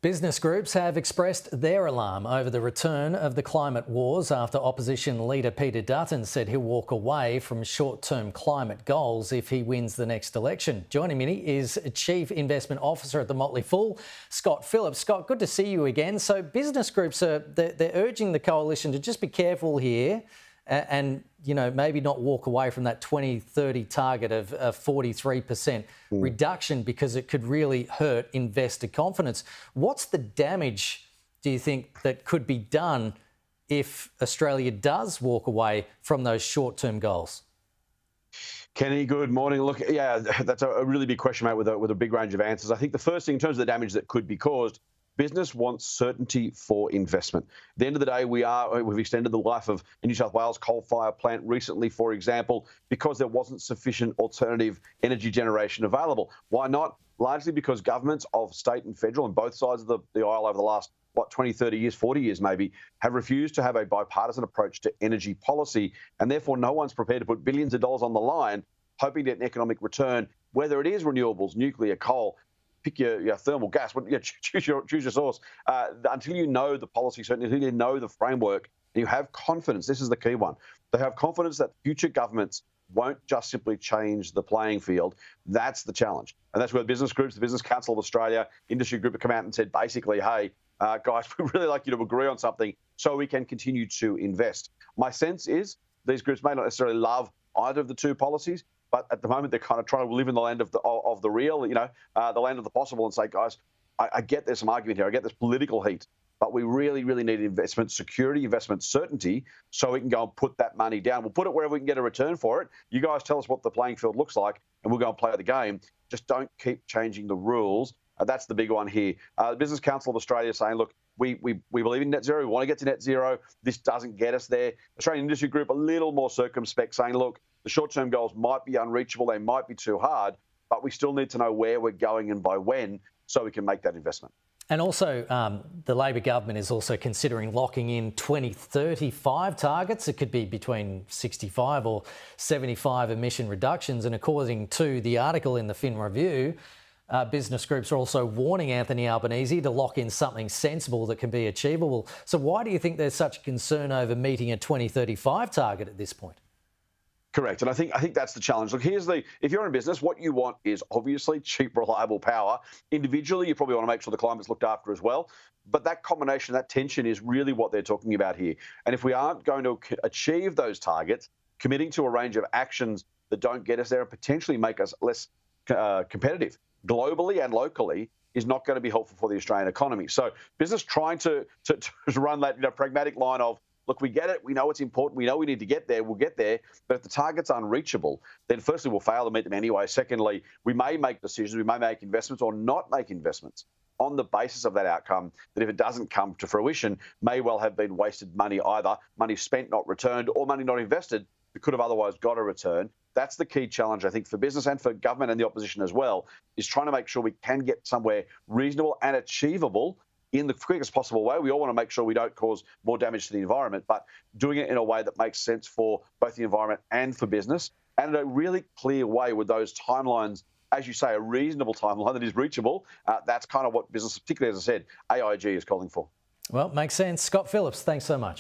Business groups have expressed their alarm over the return of the climate wars after opposition leader Peter Dutton said he'll walk away from short-term climate goals if he wins the next election. Joining me is Chief Investment Officer at the Motley, Scott Phillips. Scott, good to see you again. So business groups they're urging the coalition to just be careful here and maybe not walk away from that 2030 target of 43% reduction because it could really hurt investor confidence. What's the damage, do you think, that could be done if Australia does walk away from those short-term goals? Kenny, good morning. Look, yeah, that's a really big question, mate, with a big range of answers. I think the first thing in terms of the damage that could be caused, business wants certainty for investment. At the end of the day, we've extended the life of a New South Wales coal-fired plant recently, for example, because there wasn't sufficient alternative energy generation available. Why not? Largely because governments of state and federal and both sides of the aisle over the last 20, 30 years, 40 years maybe, have refused to have a bipartisan approach to energy policy, and therefore no one's prepared to put billions of dollars on the line hoping to get an economic return, whether it is renewables, nuclear, coal. Pick your thermal gas, choose your source. Until you know the policy, certainly until you know the framework, and you have confidence, this is the key one. They have confidence that future governments won't just simply change the playing field. That's the challenge. And that's where the business groups, the Business Council of Australia, industry group have come out and said basically, hey, guys, we'd really like you to agree on something so we can continue to invest. My sense is these groups may not necessarily love either of the two policies, but at the moment, they're kind of trying to live in the land of the real, the land of the possible, and say, guys, I get there's some argument here. I get this political heat, but we really, really need investment security, investment certainty, so we can go and put that money down. We'll put it wherever we can get a return for it. You guys tell us what the playing field looks like, and we'll go and play the game. Just don't keep changing the rules. That's the big one here. The Business Council of Australia is saying, look, we believe in net zero. We want to get to net zero. This doesn't get us there. Australian Industry Group, a little more circumspect, saying, look, the short-term goals might be unreachable. They might be too hard, but we still need to know where we're going and by when so we can make that investment. And also, the Labor government is also considering locking in 2035 targets. It could be between 65 or 75 emission reductions. And according to the article in the Fin Review, business groups are also warning Anthony Albanese to lock in something sensible that can be achievable. So why do you think there's such a concern over meeting a 2035 target at this point? Correct. And I think that's the challenge. Look, if you're in business, what you want is obviously cheap, reliable power. Individually, you probably want to make sure the climate's looked after as well. But that combination, that tension is really what they're talking about here. And if we aren't going to achieve those targets, committing to a range of actions that don't get us there and potentially make us less competitive globally and locally is not going to be helpful for the Australian economy. So business trying to run that pragmatic line of, look, we get it. We know it's important. We know we need to get there. We'll get there. But if the target's unreachable, then firstly, we'll fail to meet them anyway. Secondly, we may make decisions. We may make investments or not make investments on the basis of that outcome that if it doesn't come to fruition, may well have been wasted money, either money spent, not returned, or money not invested that could have otherwise got a return. That's the key challenge, I think, for business and for government and the opposition as well, is trying to make sure we can get somewhere reasonable and achievable in the quickest possible way. We all want to make sure we don't cause more damage to the environment, but doing it in a way that makes sense for both the environment and for business, and in a really clear way with those timelines, as you say, a reasonable timeline that is reachable. That's kind of what business, particularly, as I said, AIG is calling for. Well, makes sense. Scott Phillips, thanks so much.